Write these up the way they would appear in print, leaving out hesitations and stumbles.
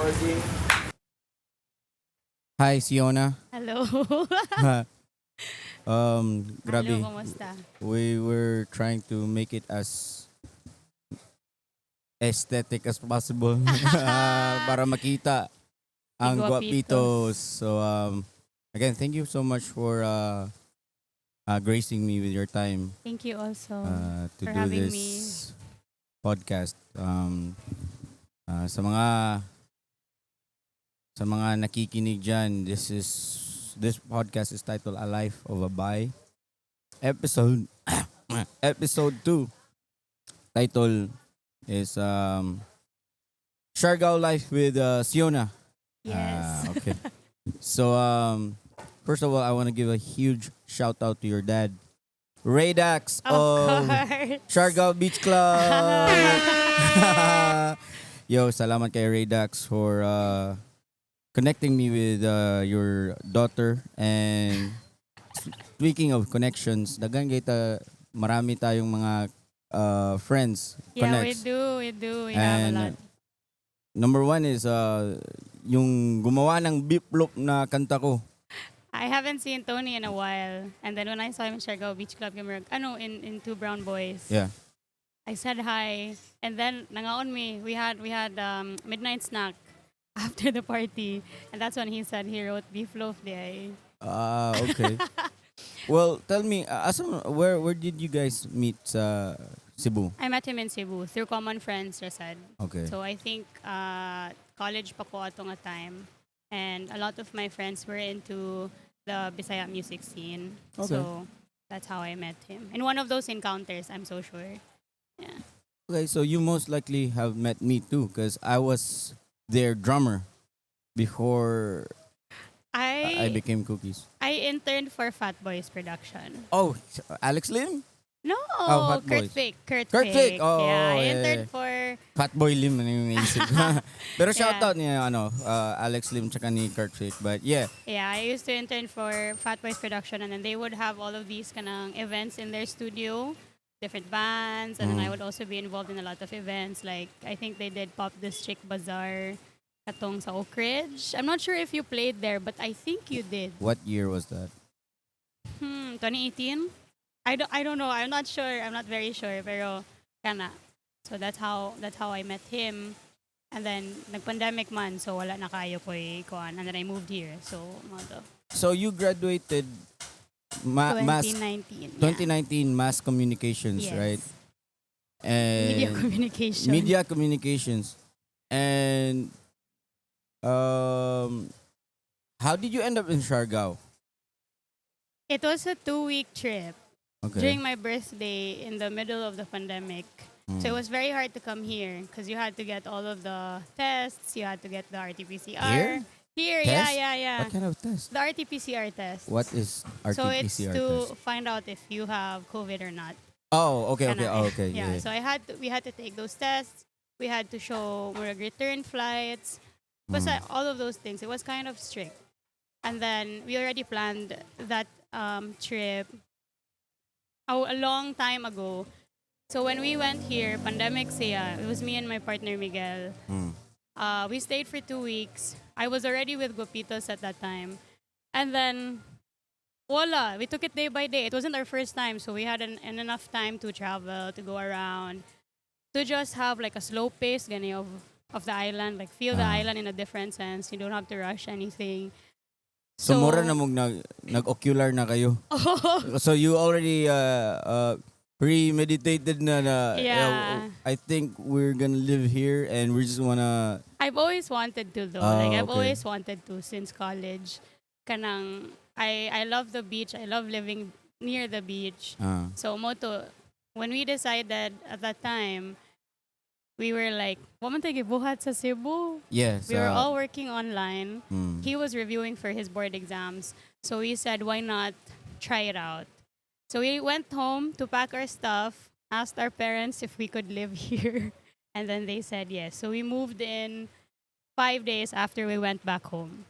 Recording. Hi, Siona. Hello. Grabe. Hello, kumusta? We were trying to make it as aesthetic as possible para makita ang Gwapitos. Gwapitos. So, again, thank you so much for gracing me with your time Thank you also to for do having this me. podcast. Sa mga nakikinig dyan, this podcast is titled A Life of a Bi. Episode episode 2. Title is Siargao Life with Seona. Yes. Okay. So first of all, I want to give a huge shout out to your dad, Raydax Of course. Siargao Beach Club. Yo, salamat kay Raydax for connecting me with your daughter. And speaking of connections, dagan kita marami tayong mga friends Yeah, connects. we do. We have a lot. Number one is yung gumawa ng biplop na kanta ko. I haven't seen Tony in a while. And then when I saw him in Siargao Beach Club, in Two Brown Boys, Yeah. I said hi. And then, nangaon me. We had midnight snack after the party. And that's when he said he wrote Beef Loaf Day. Okay. Well, tell me, where did you guys meet sa Cebu? I met him in Cebu through common friends, Rasad. Okay. So I think college pa ko atong a time. And a lot of my friends were into the Bisaya music scene. Okay. So that's how I met him. In one of those encounters, I'm so sure. Yeah. Okay, so you most likely have met me too, because I was their drummer before I I became Cookies. I interned for Fat Boys production. Oh, Alex Lim? No, Fat Kurt Boys. Fake. Kurt Kurt Fake. Fake. Oh, yeah, I yeah, interned yeah. for Fatboy Lim na yung naisip ko. Pero Yeah. shoutout niya, Alex Lim tsaka ni Kurt Fake. But yeah, Yeah, I used to intern for Fat Boys Production, and then they would have all of these kanang events in their studio, different bands, and then I would also be involved in a lot of events. Like, I think they did Pop District Bazaar katong sa Oak Ridge. I'm not sure if you played there, but I think you did. what year was that? 2018? I don't know. I'm not sure. I'm not very sure, pero kana. So that's how I met him. And then nag-pandemic man, so wala na kayo ko kuan. And then I moved here. So mo to. So you graduated mass 2019. 2019 mass communications, Yes. right? And Media communication. Media communications. And how did you end up in Siargao? It was a 2-week trip Okay. during my birthday in the middle of the pandemic. So it was very hard to come here because you had to get all of the tests. You had to get the RT-PCR. Here, Test? yeah. What kind of test? The RT-PCR test. What is So it's RT-PCR to test? find out if you have COVID or not. Oh, okay. Kana. Okay. Yeah. Yeah. So we had to take those tests. We had to show murag return flights. Basta all of those things. It was kind of strict. And then we already planned that trip a long time ago. So when we went here, pandemic siya, it was me and my partner Miguel. We stayed for 2 weeks. I was already with Gwapitos at that time. And then, voila, we took it day by day. It wasn't our first time, so we had enough time to travel, to go around, to just have like a slow pace gani of the island, like feel the island in a different sense. You don't have to rush anything. So mura na mong nag-ocular na kayo. So you already premeditated na Yeah. I think we're gonna live here and we just wanna I've always wanted to though. Ah, Like I've okay. always wanted to since college. Kanang I love the beach. I love living near the beach. So moto when we decided at that time, we were like, "Wa man tayo gibuhat sa Cebu." yes. We were all working online. mm. He was reviewing for his board exams. So we said, why not try it out? So we went home to pack our stuff, asked our parents if we could live here. And then they said yes. So we moved in 5 days after we went back home.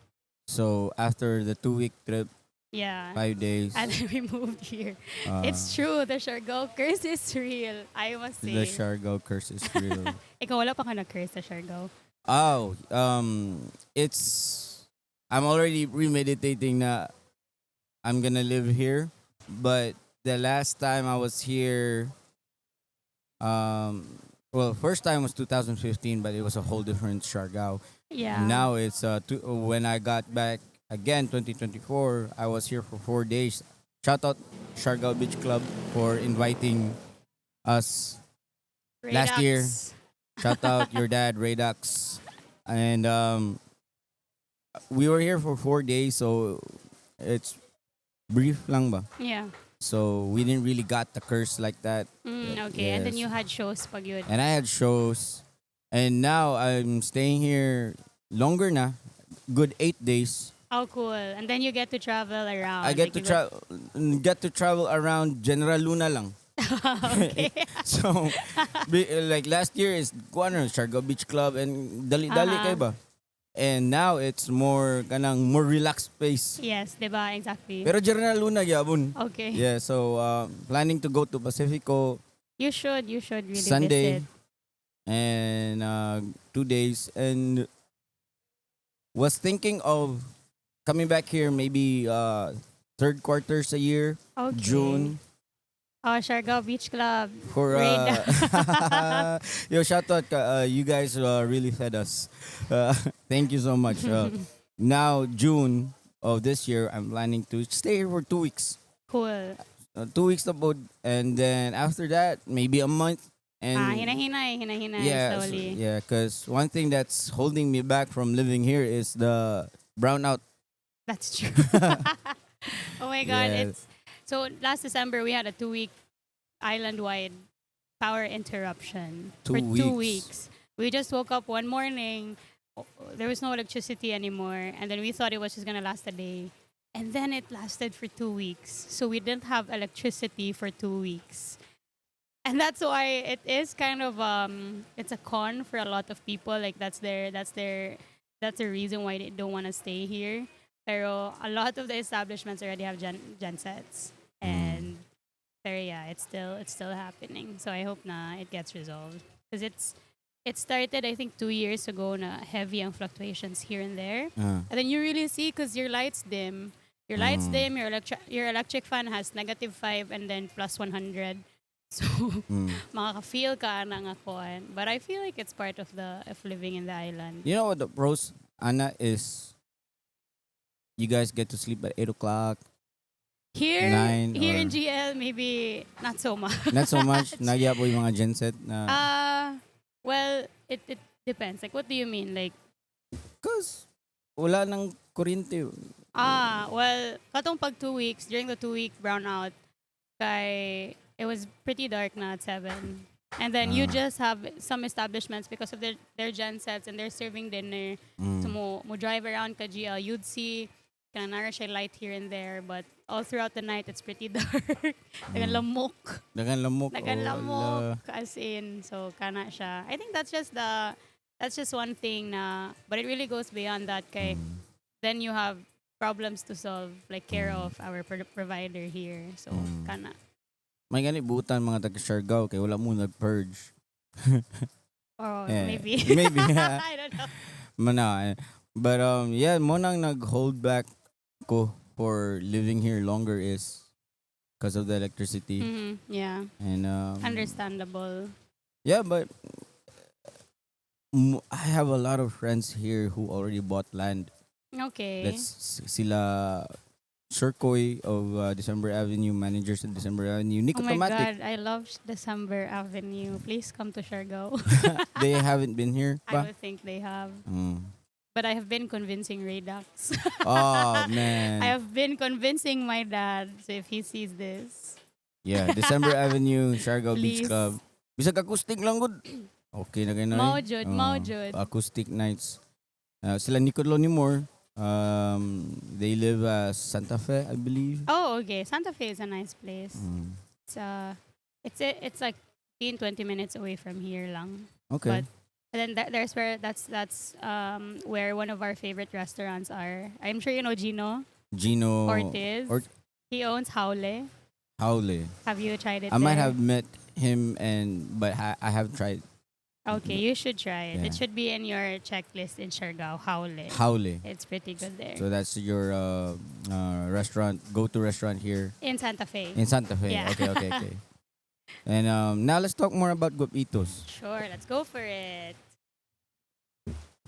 So after the 2-week trip, Yeah. 5 days, And then we moved here. uh, It's true. The Siargao curse is real. I must say. the Siargao curse is real. Ikaw wala pa ka na-curse sa Siargao. Oh, it's I'm already premeditating na I'm gonna live here, but the last time I was here, um, well, first time was 2015, but it was a whole different Siargao. Yeah. Now it's when I got back again 2024, I was here for 4 days. Shout out Siargao Beach Club for inviting us last year. Redux. Shout out your dad, Radux, and we were here for 4 days, so it's brief lang ba. Yeah. So we didn't really got the curse like that. Okay. And then Yes. you had shows pag yun. And I had shows, and now I'm staying here longer na, good 8 days. Oh, cool. And then you get to travel around. I get to Like, you go- get to travel around General Luna lang. Okay. So, like last year is kuano Siargao Beach Club and dali-dali Uh-huh. kay ba. And now it's more relaxed pace. Yes, diba? Exactly. Pero General Luna gyapon. Okay. Yeah, so planning to go to Pacifico You should really Sunday visit. and 2 days, and was thinking of coming back here maybe third quarters a year, Okay. June Oh, Siargao Beach Club. for Great. yo, shout out you guys really fed us. Thank you so much. Now June of this year, I'm planning to stay here for 2 weeks. Cool. 2 weeks abroad, and then after that maybe a month. And Hinahinay yeah, slowly. yeah, because one thing that's holding me back from living here is the brownout. That's true. Oh my God. Yeah. It's so last December we had a 2 week island wide power interruption for 2 weeks. We just woke up one morning. There was no electricity anymore. And then we thought it was just going to last a day. And then it lasted for 2 weeks. So we didn't have electricity for 2 weeks. And that's why it is kind of it's a con for a lot of people. Like that's the reason why they don't want to stay here. Pero a lot of the establishments already have gensets, and pero yeah, it's still happening. So I hope na it gets resolved because it started I think 2 years ago na heavy ang fluctuations here and there, and then you really see because your lights dim. Your lights dim. Your electric fan has -5 and then +100. So, makaka-feel ka ng akuan. But I feel like it's part of living in the island. You know what the pros, Anna, is you guys get to sleep at 8 o'clock. Here, 9 here in or- GL, maybe not so much. Not so much. Nagya po yung mga genset na. Well, it depends. Like, what do you mean? Like, Because wala nang kuryente. well, katong pag 2 weeks, during the 2 week brownout, kay, it was pretty dark na at 7. And then you just have some establishments because of their gensets and they're serving dinner. So mo drive around ka GL, you'd see kanara siya light here and there, but all throughout the night it's pretty dark. Dagan lamok. Dagan lamok. Dagan oh, lamok as in. So kana siya. I think that's just one thing na, but it really goes beyond that kay then you have problems to solve like care of our provider here. So kana. May gani butan mga taga Siargao kay wala mo nag-purge. Or Yeah. maybe. Maybe. I don't know. Mana. But yeah, mo nang nag-hold back ko for living here longer is because of the electricity. Yeah. And Understandable. yeah, but I have a lot of friends here who already bought land. Okay. That's sila Sirkoy of December Avenue, managers of December Avenue. Oh my Nicotomatic. God, I love December Avenue. Please come to Siargao. They haven't been here I pa? don't think they have. Mm. But I have been convincing Radux. Oh, man. I have been convincing my dad. So if he sees this, Yeah, December Avenue, Siargao Beach Please. Club. Bisag acoustic lang good. Okay na kayo na. Mao jud. Acoustic nights. Sila Nicolo ni Moore. They live Santa Fe, I believe. Oh, okay. Santa Fe is a nice place. Mm. It's like 15-20 minutes away from here lang. Okay. But and then there's where that's where one of our favorite restaurants are. I'm sure you know Gino Gino Ortiz. He owns Haule. Howle. Have you tried it? I might there? have met him but I have tried. Okay, you should try it. Yeah. It should be in your checklist in Siargao, Haole. Haole. It's pretty good there. So that's your restaurant, go-to restaurant here In Santa Fe. in Santa Fe. Yeah. Okay, okay, okay. And now let's talk more about Gwapitos. Sure, let's go for it.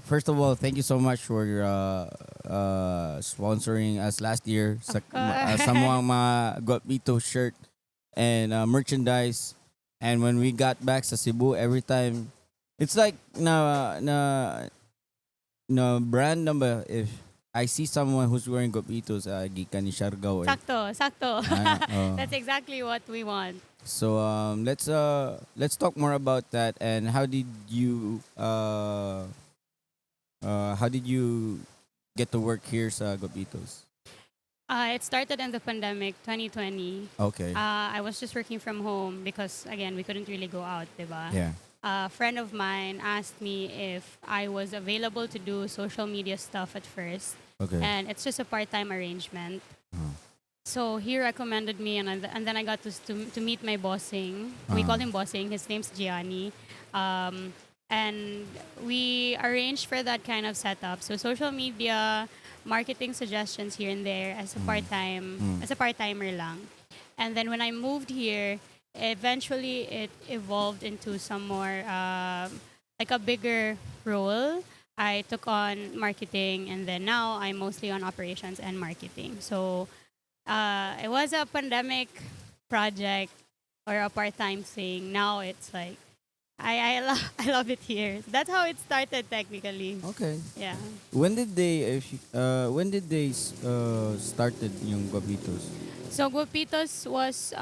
First of all, thank you so much for sponsoring us last year sa, course. sa mga Gwapitos shirt and merchandise. And when we got back sa Cebu, every time it's like na brand number. If I see someone who's wearing Gwapitos, gikan ni Siargao. Sakto, sakto. Oh. That's exactly what we want. So let's talk more about that. And how did you get to work here sa Gwapitos? It started in the pandemic, 2020. Okay. I was just working from home because, again, we couldn't really go out, diba? Yeah. A friend of mine asked me if I was available to do social media stuff at first. Okay. And it's just a part-time arrangement. Uh, So he recommended me, and then I got to meet my bossing. We call him bossing. His name's Gianni. And we arranged for that kind of setup. So social media, marketing suggestions here and there as a part-timer lang. And then when I moved here, eventually it evolved into some more like a bigger role. I took on marketing, and then now I'm mostly on operations and marketing. So it was a pandemic project or a part-time thing. Now it's like I love it here. That's how it started technically. okay. Yeah. When did they started yung Gwapitos? So Gwapitos was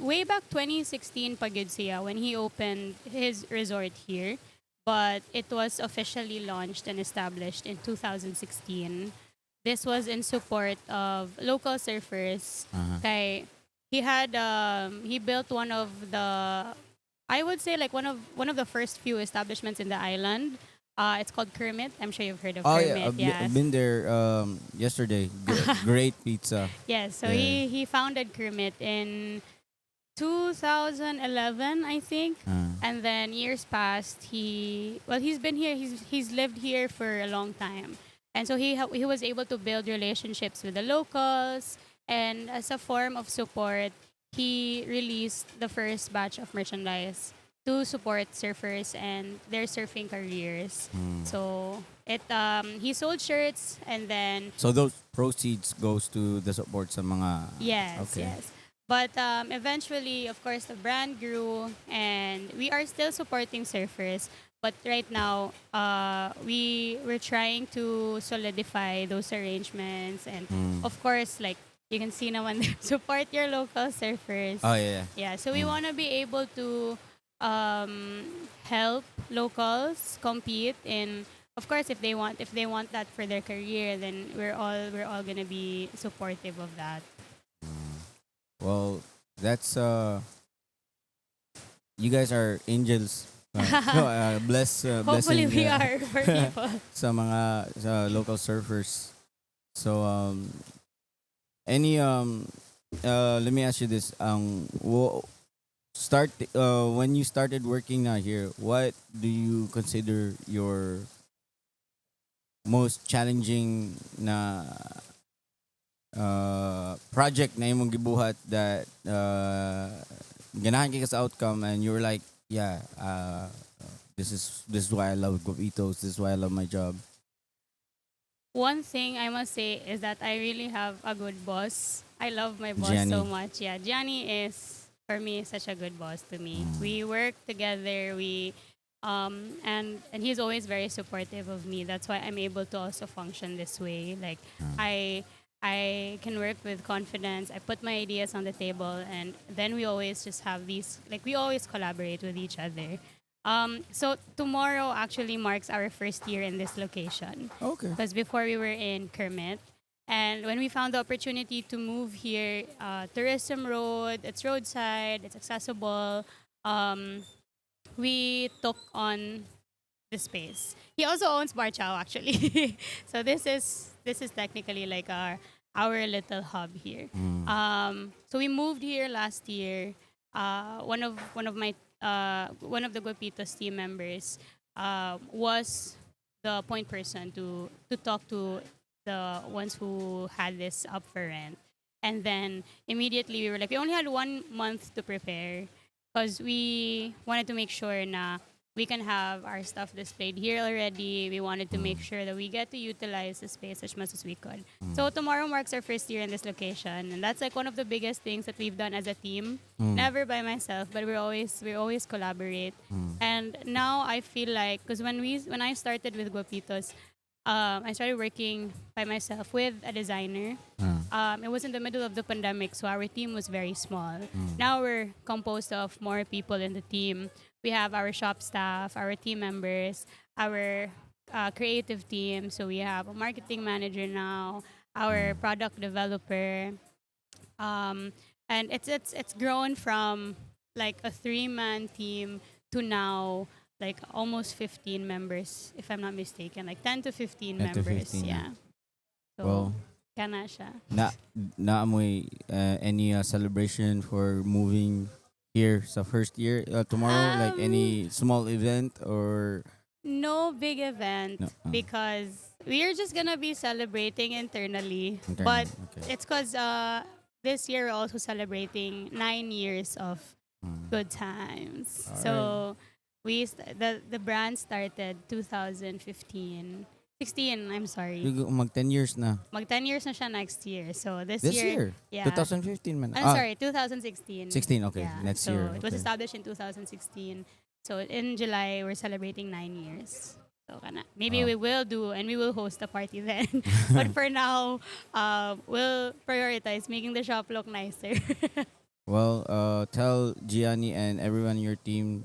way back 2016 pagid siya when he opened his resort here, but it was officially launched and established in 2016. This was in support of local surfers. Kay he built one of the, I would say, like one of the first few establishments in the island. It's called Kermit. I'm sure you've heard of Oh Kermit. yeah, Yes. I've been there yesterday. Great pizza. Yes. So Yeah. he founded Kermit in 2011, I think. And then years passed. He's been here. He's lived here for a long time, and so he was able to build relationships with the locals. And as a form of support, he released the first batch of merchandise to support surfers and their surfing careers. So he sold shirts, and then So those proceeds goes to the support sa mga. yes, Okay. yes. But eventually, of course, the brand grew, and we are still supporting surfers. But right now, we're trying to solidify those arrangements, and of course, like you can see naman, support your local surfers. Oh yeah. Yeah, so we want to be able to help locals compete in. Of course, if they want that for their career, then we're all gonna be supportive of that. Well, that's you guys are angels. Hopefully, Blessing we are for people. sa mga sa local surfers. So let me ask you this. When you started working now here, what do you consider your most challenging na project na imong gibuhat that ganahan kay ka sa outcome and you were like, yeah, this is why I love Gwapitos, this is why I love my job. One thing I must say is that I really have a good boss. I love my boss Gianni. so much. Yeah, Gianni is, for me, such a good boss to me. We work together. And he's always very supportive of me. That's why I'm able to also function this way. Like I can work with confidence. I put my ideas on the table, and then we always just have these, like, we always collaborate with each other. So tomorrow actually marks our first year in this location. Okay. Because before we were in Kermit, and when we found the opportunity to move here, Tourism Road, it's roadside, it's accessible. We took on the space. He also owns Bar Chow actually, so this is technically like our little hub here. So we moved here last year. One of my one of the Gwapitos team members was the point person to talk to the ones who had this up for rent. And then immediately we were like, we only had 1 month to prepare because we wanted to make sure na we can have our stuff displayed here already. We wanted to make sure that we get to utilize the space as much as we could. So tomorrow marks our first year in this location, and that's like one of the biggest things that we've done as a team. Never by myself, but we always collaborate. And now I feel like because when I started with Guapitos, I started working by myself with a designer. It was in the middle of the pandemic, so our team was very small. Now we're composed of more people in the team. We have our shop staff, our team members, our creative team. So we have a marketing manager now, our product developer, um, and it's grown from like a 3-man team to now like almost 15 members, if I'm not mistaken, like 10 to 15 10 to members. 15, Yeah. So, Well, kana siya. na naamoy any celebration for moving here sa first year tomorrow, like any small event or No big event no? because we are just gonna be celebrating internally. Internal, But okay. it's because this year we're also celebrating 9 years of good times. Alright. So the brand started 2015. 16, I'm sorry. Mag 10 years na. Mag 10 years na siya next year. So this This year? yeah. 2015 man. I'm sorry, 2016. 16, okay. Yeah. Next so year. it was Okay. established in 2016. So in July, we're celebrating 9 years. So kana. Maybe Wow. we will do and we will host a party then. But for now, we'll prioritize making the shop look nicer. Well, tell Gianni and everyone in your team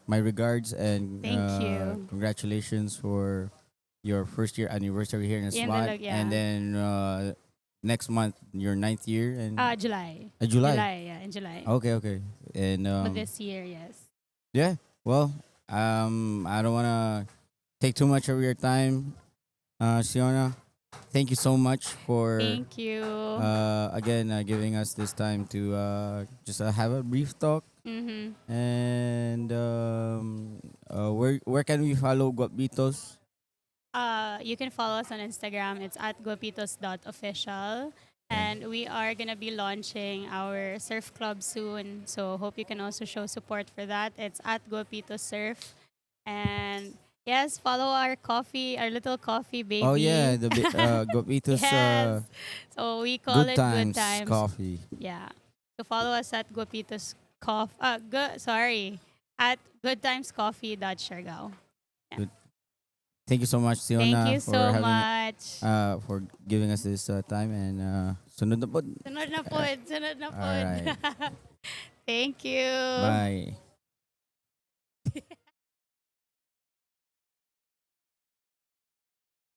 my regards and Thank you. congratulations for your first year anniversary here in Yeah, SWAT. yeah. And then next month, your 9th year. And July. July. Yeah, in July. Okay, okay. And But this year, yes. yeah, well, I don't want to take too much of your time, Siona. Thank you so much for Thank you. again giving us this time to just have a brief talk. Mm-hmm. And where can we follow Guapitos? You can follow us on Instagram. It's at guapitos.official. And we are going to be launching our surf club soon. So hope you can also show support for that. It's at Guapitos Surf. And yes, follow our little coffee baby. Oh yeah, the Guapitos Yes. So we call Good it Times Good Times. Coffee. Yeah. So follow us at Guapitos at goodtimescoffee.siargao. Good. Thank you so much, Siona, Thank you for so having much. for giving us this time and sunod na po. Sunod na po. Sunod na po. Alright. Thank you. Bye.